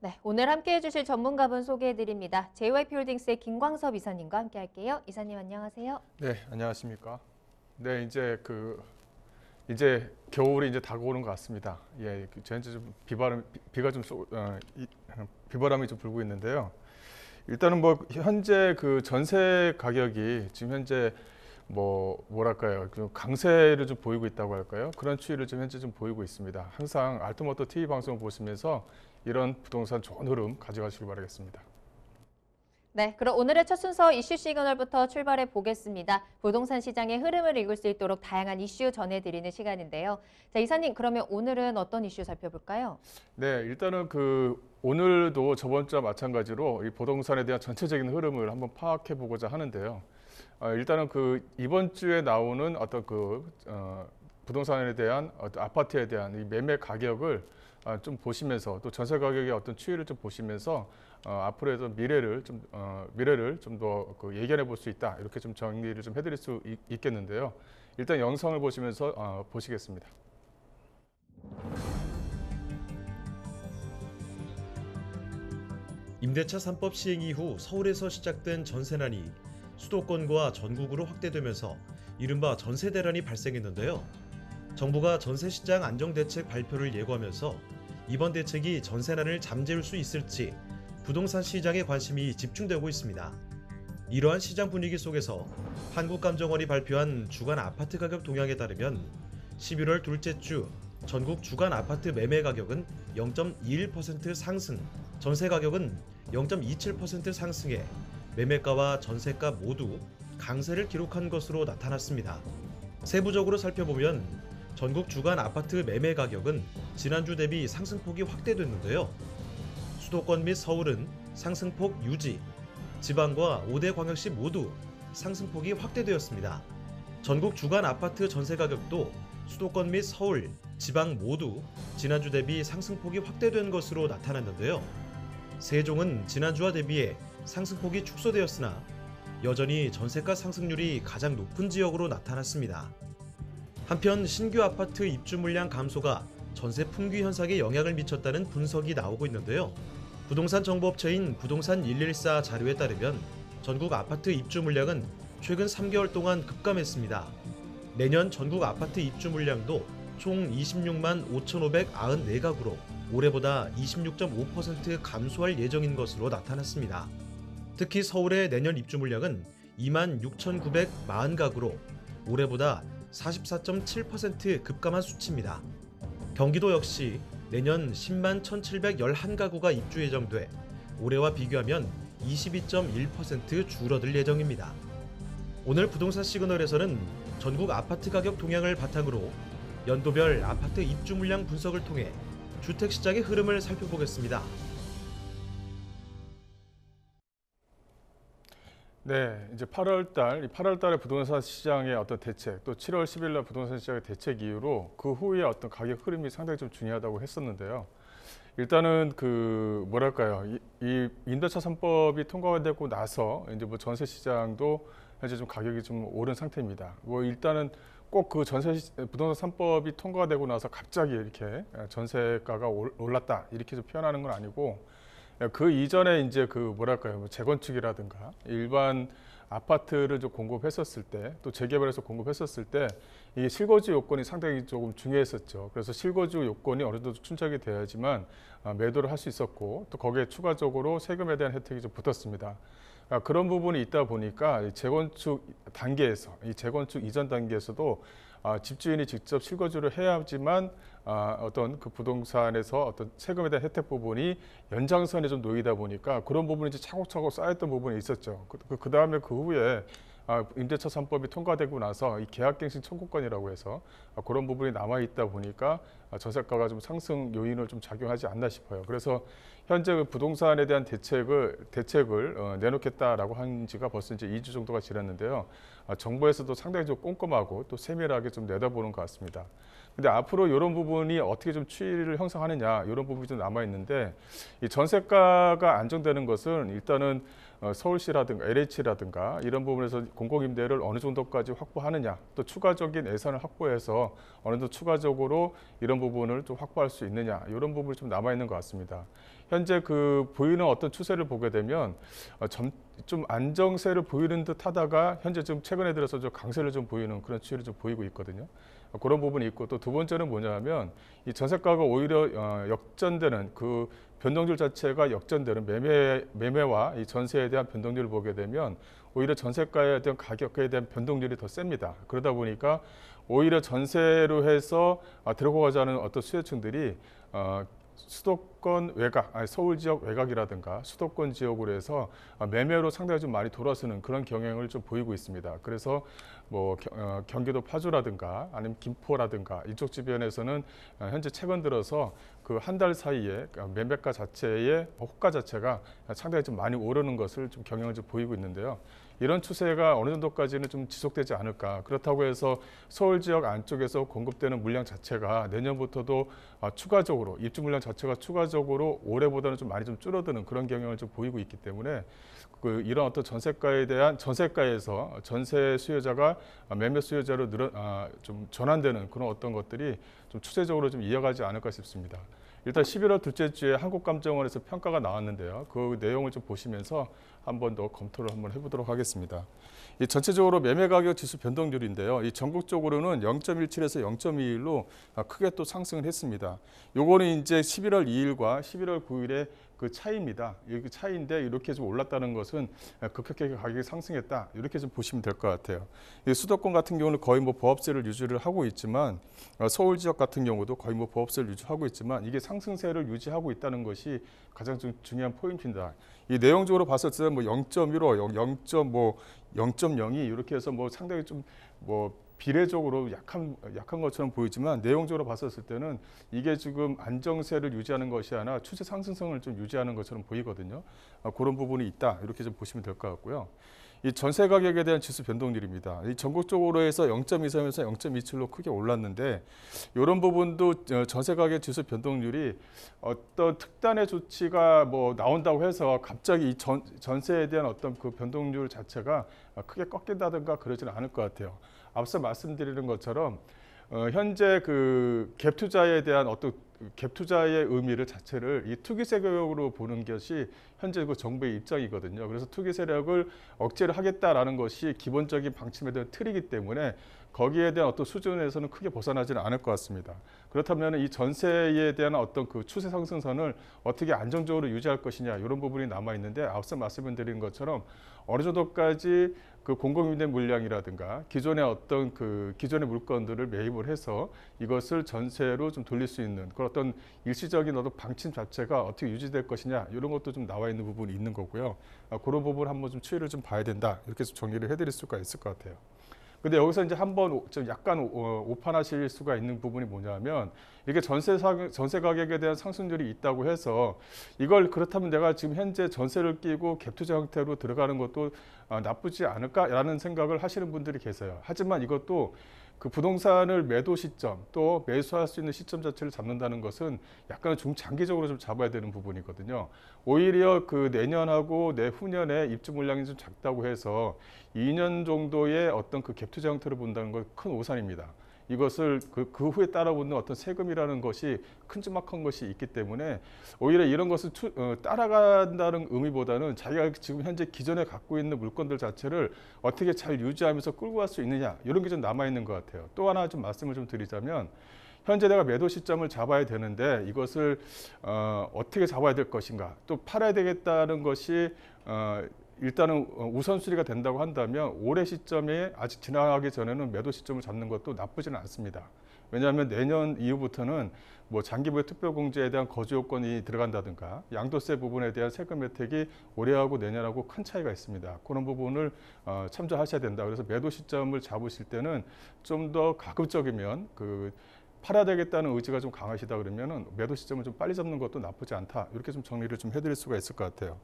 네, 오늘 함께해 주실 전문가분 소개해 드립니다. JYP홀딩스의 김광섭 이사님과 함께 할게요. 이사님 안녕하세요. 네, 안녕하십니까. 네, 이제 겨울이 이제 다가오는 것 같습니다. 예, 현재 좀 비가 좀 비바람이 좀 불고 있는데요. 일단은 뭐 현재 그 전세 가격이 지금 현재 뭐랄까요, 그 강세를 좀 보이고 있다고 할까요? 그런 추이를 좀 현재 좀 보이고 있습니다. 항상 알트모터 TV 방송을 보시면서 이런 부동산 좋은 흐름 가져가시기 바라겠습니다. 네, 그럼 오늘의 첫 순서 이슈 시그널부터 출발해 보겠습니다. 부동산 시장의 흐름을 읽을 수 있도록 다양한 이슈 전해드리는 시간인데요. 자, 이사님, 그러면 오늘은 어떤 이슈 살펴볼까요? 네, 일단은 그 오늘도 저번 주와 마찬가지로 이 부동산에 대한 전체적인 흐름을 한번 파악해 보고자 하는데요. 일단은 그 이번 주에 나오는 어떤 부동산에 대한 어떤 아파트에 대한 이 매매 가격을 좀 보시면서 또 전세 가격의 어떤 추이를 좀 보시면서 앞으로의 미래를 좀 더 예견해 볼 수 있다, 이렇게 좀 정리를 좀 해드릴 수 있겠는데요. 일단 영상을 보시면서 보시겠습니다. 임대차 3법 시행 이후 서울에서 시작된 전세난이 수도권과 전국으로 확대되면서 이른바 전세 대란이 발생했는데요. 정부가 전세시장 안정대책 발표를 예고하면서 이번 대책이 전세난을 잠재울 수 있을지 부동산 시장에 관심이 집중되고 있습니다. 이러한 시장 분위기 속에서 한국감정원이 발표한 주간 아파트 가격 동향에 따르면 11월 둘째 주 전국 주간 아파트 매매 가격은 0.21% 상승, 전세 가격은 0.27% 상승해 매매가와 전세가 모두 강세를 기록한 것으로 나타났습니다. 세부적으로 살펴보면 전국 주간 아파트 매매 가격은 지난주 대비 상승폭이 확대됐는데요. 수도권 및 서울은 상승폭 유지, 지방과 5대 광역시 모두 상승폭이 확대되었습니다. 전국 주간 아파트 전세 가격도 수도권 및 서울, 지방 모두 지난주 대비 상승폭이 확대된 것으로 나타났는데요. 세종은 지난주와 대비해 상승폭이 축소되었으나 여전히 전세가 상승률이 가장 높은 지역으로 나타났습니다. 한편 신규 아파트 입주 물량 감소가 전세 품귀 현상에 영향을 미쳤다는 분석이 나오고 있는데요. 부동산 정보업체인 부동산 114 자료에 따르면 전국 아파트 입주 물량은 최근 3개월 동안 급감했습니다. 내년 전국 아파트 입주 물량도 총 26만 5,594가구로 올해보다 26.5% 감소할 예정인 것으로 나타났습니다. 특히 서울의 내년 입주 물량은 2만 6,940가구로 올해보다 44.7% 급감한 수치입니다. 경기도 역시 내년 10만 1,711가구가 입주 예정돼 올해와 비교하면 22.1% 줄어들 예정입니다. 오늘 부동산 시그널에서는 전국 아파트 가격 동향을 바탕으로 연도별 아파트 입주 물량 분석을 통해 주택시장의 흐름을 살펴보겠습니다. 네, 이제 8월 달에 부동산 시장의 어떤 대책, 또 7월 10일 날 부동산 시장의 대책 이후로 그 후에 어떤 가격 흐름이 상당히 좀 중요하다고 했었는데요. 일단은 그 뭐랄까요, 이 임대차 3법이 통과되고 나서 이제 뭐 전세 시장도 현재 좀 가격이 좀 오른 상태입니다. 뭐 일단은 꼭 그 부동산 3법이 통과되고 나서 갑자기 이렇게 전세가가 올랐다, 이렇게 좀 표현하는 건 아니고, 그 이전에 이제 그 뭐랄까요, 재건축이라든가 일반 아파트를 좀 공급했었을 때, 또 재개발해서 공급했었을 때 이 실거주 요건이 상당히 조금 중요했었죠. 그래서 실거주 요건이 어느 정도 충족이 돼야지만 매도를 할 수 있었고, 또 거기에 추가적으로 세금에 대한 혜택이 좀 붙었습니다. 그런 부분이 있다 보니까 이 재건축 이전 단계에서도 집주인이 직접 실거주를 해야지만 어떤 그 부동산에서 어떤 세금에 대한 혜택 부분이 연장선에 좀 놓이다 보니까 그런 부분이 이제 차곡차곡 쌓였던 부분이 있었죠. 그 다음에 그 후에 임대차 3법이 통과되고 나서 이 계약갱신 청구권이라고 해서 그런 부분이 남아 있다 보니까 전세가가 좀 상승 요인을 좀 작용하지 않나 싶어요. 그래서 현재 그 부동산에 대한 대책을 내놓겠다라고 한 지가 벌써 이제 2주 정도가 지났는데요. 정부에서도 상당히 좀 꼼꼼하고 또 세밀하게 좀 내다보는 것 같습니다. 근데 앞으로 이런 부분이 어떻게 좀 추이를 형성하느냐, 이런 부분이 좀 남아 있는데, 이 전세가가 안정되는 것은 일단은 서울시라든가 LH라든가 이런 부분에서 공공임대를 어느 정도까지 확보하느냐, 또 추가적인 예산을 확보해서 어느 정도 추가적으로 이런 부분을 좀 확보할 수 있느냐, 이런 부분이 좀 남아 있는 것 같습니다. 현재 그 보이는 어떤 추세를 보게 되면 좀 안정세를 보이는 듯 하다가 현재 좀 최근에 들어서 좀 강세를 좀 보이는 그런 추세를 좀 보이고 있거든요. 그런 부분이 있고 또 두 번째는 뭐냐면 이 전세가가 오히려 역전되는 그 변동률 자체가 역전되는 매매와 이 전세에 대한 변동률을 보게 되면 오히려 전세가에 대한 가격에 대한 변동률이 더 셉니다. 그러다 보니까 오히려 전세로 해서 들어가고자 하는 어떤 수요층들이 수도권 외곽, 서울 지역 외곽이라든가 수도권 지역으로 해서 매매로 상당히 좀 많이 돌아서는 그런 경향을 좀 보이고 있습니다. 그래서 뭐 경기도 파주라든가 아니면 김포라든가 이쪽 주변에서는 현재 최근 들어서 그 한 달 사이에 매매가 자체의 호가 자체가 상당히 좀 많이 오르는 것을 좀 경향을 좀 보이고 있는데요. 이런 추세가 어느 정도까지는 좀 지속되지 않을까. 그렇다고 해서 서울 지역 안쪽에서 공급되는 물량 자체가 내년부터도 추가적으로 입주 물량 자체가 추가적으로 올해보다는 좀 많이 좀 줄어드는 그런 경향을 좀 보이고 있기 때문에 이런 어떤 전세가에 대한 전세가에서 전세 수요자가 매매 수요자로 좀 전환되는 그런 어떤 것들이 좀 추세적으로 좀 이어가지 않을까 싶습니다. 일단 11월 둘째 주에 한국감정원에서 평가가 나왔는데요. 그 내용을 좀 보시면서 한 번 더 검토를 한번 해보도록 하겠습니다. 이 전체적으로 매매가격 지수 변동률인데요. 이 전국적으로는 0.17에서 0.21로 크게 또 상승을 했습니다. 요거는 이제 11월 2일과 11월 9일의 그 차이입니다. 이 차이인데 이렇게 좀 올랐다는 것은 급격하게 가격이 상승했다. 이렇게 좀 보시면 될 것 같아요. 이 수도권 같은 경우는 거의 뭐 보합세를 유지를 하고 있지만 서울 지역 같은 경우도 거의 뭐 보합세를 유지하고 있지만 이게 상승세를 유지하고 있다는 것이 가장 좀 중요한 포인트입니다. 이 내용적으로 봤을 때 뭐 0.15, 0.02 이렇게 해서 뭐 상당히 좀 뭐 비례적으로 약한 것처럼 보이지만 내용적으로 봤었을 때는 이게 지금 안정세를 유지하는 것이 아니라 추세 상승성을 좀 유지하는 것처럼 보이거든요. 그런 부분이 있다 이렇게 좀 보시면 될 것 같고요. 이 전세 가격에 대한 지수 변동률입니다. 이 전국적으로 해서 0.23에서 0.27로 크게 올랐는데 이런 부분도 전세 가격 지수 변동률이 어떤 특단의 조치가 뭐 나온다고 해서 갑자기 이 전세에 대한 어떤 그 변동률 자체가 크게 꺾인다든가 그러지는 않을 것 같아요. 앞서 말씀드리는 것처럼 현재 그 갭 투자에 대한 어떤 갭 투자의 의미를 자체를 이 투기 세력으로 보는 것이 현재 그 정부의 입장이거든요. 그래서 투기 세력을 억제를 하겠다라는 것이 기본적인 방침에 대한 틀이기 때문에 거기에 대한 어떤 수준에서는 크게 벗어나지는 않을 것 같습니다. 그렇다면 이 전세에 대한 어떤 그 추세 상승선을 어떻게 안정적으로 유지할 것이냐 이런 부분이 남아 있는데 앞서 말씀드린 것처럼 어느 정도까지 그 공공임대 물량이라든가 기존의 어떤 그 기존의 물건들을 매입을 해서 이것을 전세로 좀 돌릴 수 있는 그런 어떤 일시적인 어떤 방침 자체가 어떻게 유지될 것이냐 이런 것도 좀 나와 있는 부분이 있는 거고요. 그런 부분 한번 좀 추이를 좀 봐야 된다 이렇게 좀 정리를 해드릴 수가 있을 것 같아요. 근데 여기서 이제 한번 좀 약간 오판하실 수가 있는 부분이 뭐냐면 이게 전세 가격에 대한 상승률이 있다고 해서 이걸 그렇다면 내가 지금 현재 전세를 끼고 갭 투자 형태로 들어가는 것도 나쁘지 않을까라는 생각을 하시는 분들이 계세요. 하지만 이것도 그 부동산을 매도 시점 또 매수할 수 있는 시점 자체를 잡는다는 것은 약간 중장기적으로 좀 잡아야 되는 부분이거든요. 오히려 그 내년하고 내후년에 입주 물량이 좀 작다고 해서 2년 정도의 어떤 그 갭 투자 형태를 본다는 건 큰 오산입니다. 이것을 그 후에 따라오는 어떤 세금이라는 것이 큼지막한 것이 있기 때문에 오히려 이런 것을 따라간다는 의미보다는 자기가 지금 현재 기존에 갖고 있는 물건들 자체를 어떻게 잘 유지하면서 끌고 갈 수 있느냐 이런 게 좀 남아 있는 것 같아요. 또 하나 좀 말씀을 좀 드리자면 현재 내가 매도 시점을 잡아야 되는데 이것을 어떻게 잡아야 될 것인가 또 팔아야 되겠다는 것이 일단은 우선순위가 된다고 한다면 올해 시점에 아직 지나가기 전에는 매도 시점을 잡는 것도 나쁘지는 않습니다. 왜냐하면 내년 이후부터는 뭐 장기부의 특별공제에 대한 거주 요건이 들어간다든가 양도세 부분에 대한 세금 혜택이 올해하고 내년하고 큰 차이가 있습니다. 그런 부분을 참조하셔야 된다. 그래서 매도 시점을 잡으실 때는 좀 더 가급적이면 팔아야 되겠다는 의지가 좀 강하시다 그러면은 매도 시점을 좀 빨리 잡는 것도 나쁘지 않다. 이렇게 좀 정리를 좀 해드릴 수가 있을 것 같아요.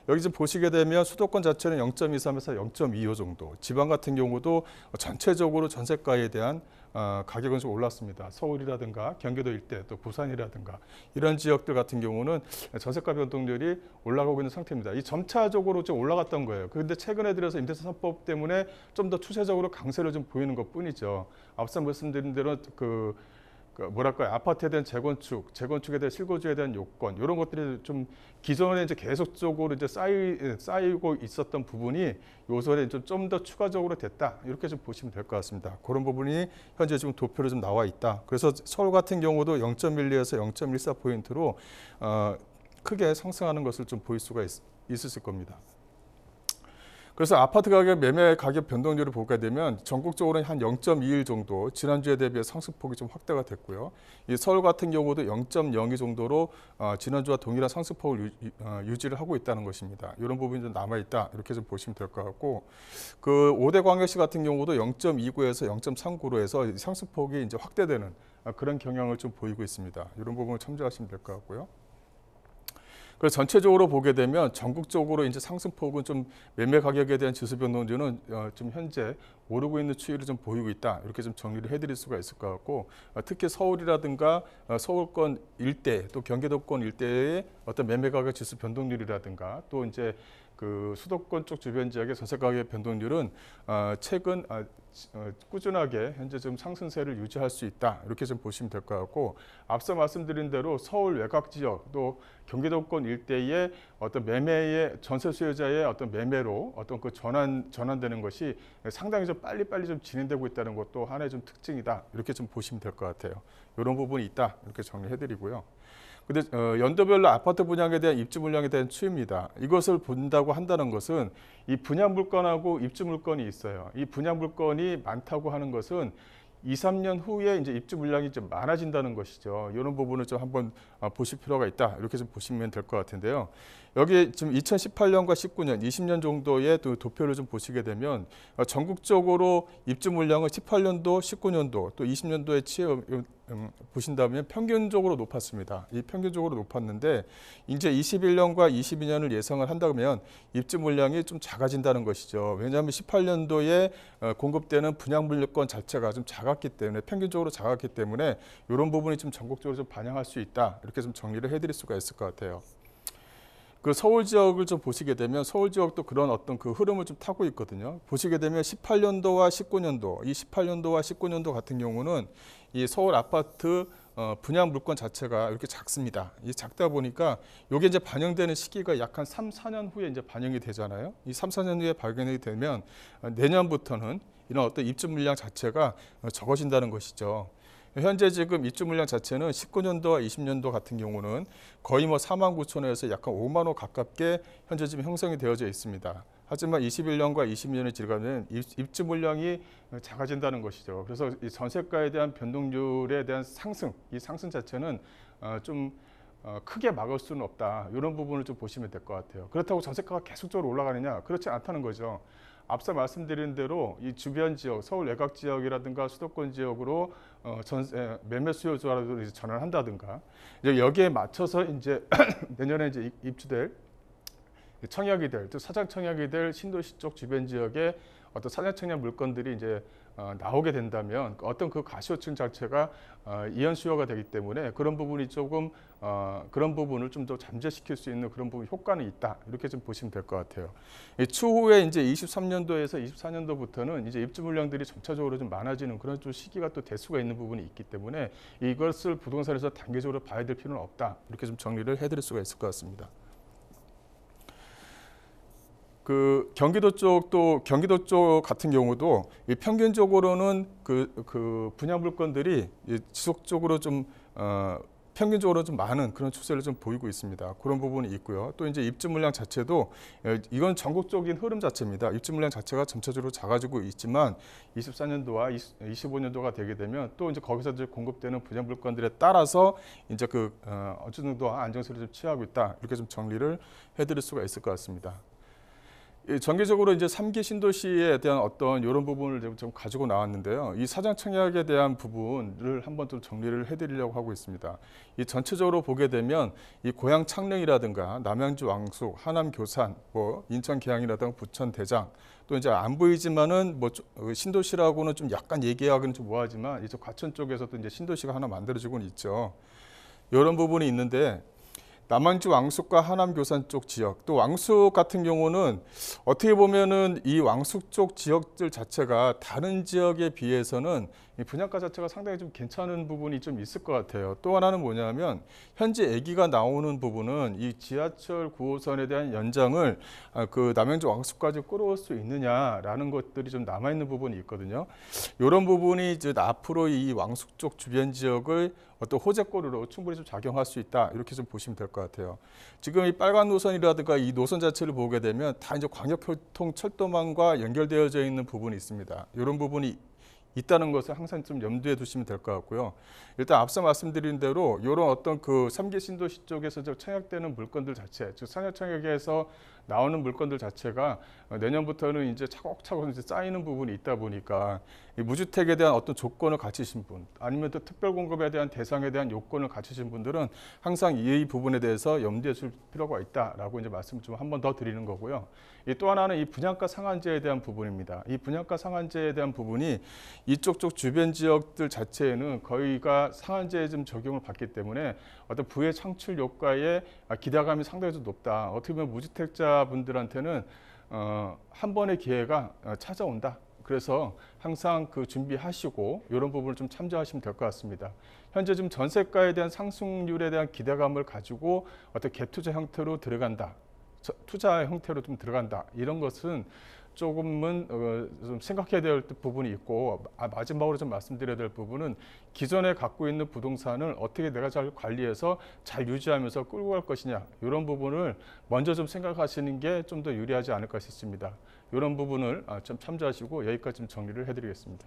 여기 좀 보시게 되면 수도권 자체는 0.23에서 0.25 정도. 지방 같은 경우도 전체적으로 전세가에 대한 가격은 좀 올랐습니다. 서울이라든가 경기도 일대 또 부산이라든가 이런 지역들 같은 경우는 전세가 변동률이 올라가고 있는 상태입니다. 이 점차적으로 좀 올라갔던 거예요. 그런데 최근에 들어서 임대차 3법 때문에 좀 더 추세적으로 강세를 좀 보이는 것 뿐이죠. 앞서 말씀드린 대로 뭐랄까요, 아파트에 대한 재건축에 대한 실거주에 대한 요건 이런 것들이 좀 기존에 이제 계속적으로 이제 쌓이고 있었던 부분이 요소에 좀 더 추가적으로 됐다 이렇게 좀 보시면 될 것 같습니다. 그런 부분이 현재 지금 도표로 좀 나와 있다. 그래서 서울 같은 경우도 0.12에서 0.14포인트로 크게 상승하는 것을 좀 보일 수가 있으실 겁니다. 그래서 아파트 가격 매매 가격 변동률을 보게 되면 전국적으로는 한 0.21 정도 지난주에 대비해 상승폭이 좀 확대가 됐고요. 이 서울 같은 경우도 0.02 정도로 지난주와 동일한 상승폭을 유지를 하고 있다는 것입니다. 이런 부분이 좀 남아 있다 이렇게 좀 보시면 될 것 같고, 그 5대 광역시 같은 경우도 0.29에서 0.39로 해서 상승폭이 이제 확대되는 그런 경향을 좀 보이고 있습니다. 이런 부분을 참조하시면 될 것 같고요. 그래서 전체적으로 보게 되면 전국적으로 이제 상승폭은 좀 매매 가격에 대한 지수 변동률은 좀 현재 오르고 있는 추이를 좀 보이고 있다 이렇게 좀 정리를 해드릴 수가 있을 것 같고, 특히 서울이라든가 서울권 일대 또 경기도권 일대의 어떤 매매 가격 지수 변동률이라든가 또 이제 그 수도권 쪽 주변 지역의 전세 가격 변동률은 최근 꾸준하게 현재 좀 상승세를 유지할 수 있다 이렇게 좀 보시면 될 것 같고, 앞서 말씀드린 대로 서울 외곽 지역 또 경기도권 일대의 어떤 매매의 전세 수요자의 어떤 매매로 어떤 그 전환되는 것이 상당히 좀 빨리빨리 좀 진행되고 있다는 것도 하나의 좀 특징이다 이렇게 좀 보시면 될 것 같아요. 이런 부분이 있다 이렇게 정리해드리고요. 근데 연도별로 아파트 분양에 대한 입주 물량에 대한 추이입니다. 이것을 본다고 한다는 것은 이 분양 물건하고 입주 물건이 있어요. 이 분양 물건이 많다고 하는 것은 2, 3년 후에 이제 입주 물량이 좀 많아진다는 것이죠. 이런 부분을 좀 한번 보실 필요가 있다. 이렇게 좀 보시면 될 것 같은데요. 여기 지금 2018년과 19년, 20년 정도의 또 도표를 좀 보시게 되면 전국적으로 입주 물량을 18년도, 19년도, 또 20년도에 보신다면 평균적으로 높았습니다. 이 평균적으로 높았는데 이제 21년과 22년을 예상을 한다면 입주 물량이 좀 작아진다는 것이죠. 왜냐하면 18년도에 공급되는 분양 물건 자체가 좀 작았기 때문에 평균적으로 작았기 때문에 이런 부분이 좀 전국적으로 좀 반영할 수 있다. 이렇게 좀 정리를 해드릴 수가 있을 것 같아요. 그 서울 지역을 좀 보시게 되면 서울 지역도 그런 어떤 그 흐름을 좀 타고 있거든요. 보시게 되면 18년도와 19년도, 이 18년도와 19년도 같은 경우는 이 서울 아파트 분양 물건 자체가 이렇게 작습니다. 이 작다 보니까 이게 이제 반영되는 시기가 약 한 3, 4년 후에 이제 반영이 되잖아요. 이 3, 4년 후에 반영이 되면 내년부터는 이런 어떤 입주 물량 자체가 적어진다는 것이죠. 현재 지금 입주 물량 자체는 19년도와 20년도 같은 경우는 거의 뭐 4만 9천호에서 약간 5만 호 가깝게 현재 지금 형성이 되어져 있습니다. 하지만 21년과 22년에 지나가면 입주 물량이 작아진다는 것이죠. 그래서 이 전세가에 대한 변동률에 대한 상승, 이 상승 자체는 좀 크게 막을 수는 없다. 이런 부분을 좀 보시면 될 것 같아요. 그렇다고 전세가가 계속적으로 올라가느냐? 그렇지 않다는 거죠. 앞서 말씀드린 대로 이 주변 지역, 서울 외곽 지역이라든가 수도권 지역으로 전세 매매 수요자로 전환한다든가, 이제 여기에 맞춰서 이제 내년에 이제 입주될 청약이 될, 또 사장 청약이 될 신도시 쪽 주변 지역에 어떤 사장 청약 물건들이 이제 나오게 된다면 어떤 그 가시호층 자체가 이연 수요가 되기 때문에 그런 부분이 조금 그런 부분을 좀 더 잠재시킬 수 있는 그런 부분 효과는 있다. 이렇게 좀 보시면 될 것 같아요. 추후에 이제 23년도에서 24년도부터는 이제 입주 물량들이 점차적으로 좀 많아지는 그런 좀 시기가 또 될 수가 있는 부분이 있기 때문에 이것을 부동산에서 단계적으로 봐야 될 필요는 없다. 이렇게 좀 정리를 해드릴 수가 있을 것 같습니다. 그 경기도 쪽 같은 경우도 평균적으로는 그 분양 물건들이 지속적으로 좀 평균적으로 좀 많은 그런 추세를 좀 보이고 있습니다. 그런 부분이 있고요. 또 이제 입주 물량 자체도 이건 전국적인 흐름 자체입니다. 입주 물량 자체가 점차적으로 작아지고 있지만 24년도와 25년도가 되게 되면 또 이제 거기서 이제 공급되는 분양 물건들에 따라서 이제 그 어느 정도 안정세를 좀 취하고 있다. 이렇게 좀 정리를 해드릴 수가 있을 것 같습니다. 정기적으로 이제 3기 신도시에 대한 어떤 이런 부분을 좀 가지고 나왔는데요. 이 사장 청약에 대한 부분을 한번 좀 정리를 해드리려고 하고 있습니다. 이 전체적으로 보게 되면 이 고양 창릉이라든가 남양주 왕숙, 하남 교산, 뭐 인천 계양이라든가 부천 대장, 또 이제 안 보이지만은 뭐 신도시라고는 좀 약간 얘기하기는 좀 뭐하지만 이제 과천 쪽에서도 이제 신도시가 하나 만들어지고는 있죠. 이런 부분이 있는데. 남양주 왕숙과 하남 교산 쪽 지역, 또 왕숙 같은 경우는 어떻게 보면은 이 왕숙 쪽 지역들 자체가 다른 지역에 비해서는 이 분양가 자체가 상당히 좀 괜찮은 부분이 좀 있을 것 같아요. 또 하나는 뭐냐면 현재 얘기가 나오는 부분은 이 지하철 9호선에 대한 연장을 그 남양주 왕숙까지 끌어올 수 있느냐라는 것들이 좀 남아 있는 부분이 있거든요. 이런 부분이 이제 앞으로 이 왕숙 쪽 주변 지역을 어떤 호재거리로 충분히 좀 작용할 수 있다, 이렇게 좀 보시면 될 것 같아요. 지금 이 빨간 노선이라든가 이 노선 자체를 보게 되면 다 이제 광역교통 철도망과 연결되어져 있는 부분이 있습니다. 이런 부분이 있다는 것을 항상 좀 염두에 두시면 될 것 같고요. 일단 앞서 말씀드린 대로 이런 어떤 그 3기 신도시 쪽에서 청약되는 물건들 자체, 즉 상하청약에서 나오는 물건들 자체가 내년부터는 이제 차곡차곡 이제 쌓이는 부분이 있다 보니까 이 무주택에 대한 어떤 조건을 갖추신 분, 아니면 또 특별공급에 대한 대상에 대한 요건을 갖추신 분들은 항상 이 부분에 대해서 염두에 줄 필요가 있다라고 이제 말씀을 좀 한 번 더 드리는 거고요. 또 하나는 이 분양가 상한제에 대한 부분입니다. 이 분양가 상한제에 대한 부분이 이쪽 주변 지역들 자체에는 거의가 상한제에 좀 적용을 받기 때문에 어떤 부의 창출 효과에 기대감이 상당히 좀 높다. 어떻게 보면 무주택자 분들한테는 한 번의 기회가 찾아온다. 그래서 항상 그 준비하시고 이런 부분을 좀 참조하시면 될 것 같습니다. 현재 지금 전세가에 대한 상승률에 대한 기대감을 가지고 어떤 갭투자 형태로 들어간다. 투자 형태로 좀 들어간다. 이런 것은 조금은 좀 생각해야 될 부분이 있고, 마지막으로 좀 말씀드려야 될 부분은 기존에 갖고 있는 부동산을 어떻게 내가 잘 관리해서 잘 유지하면서 끌고 갈 것이냐, 이런 부분을 먼저 좀 생각하시는 게 좀 더 유리하지 않을까 싶습니다. 이런 부분을 좀 참조하시고 여기까지 좀 정리를 해드리겠습니다.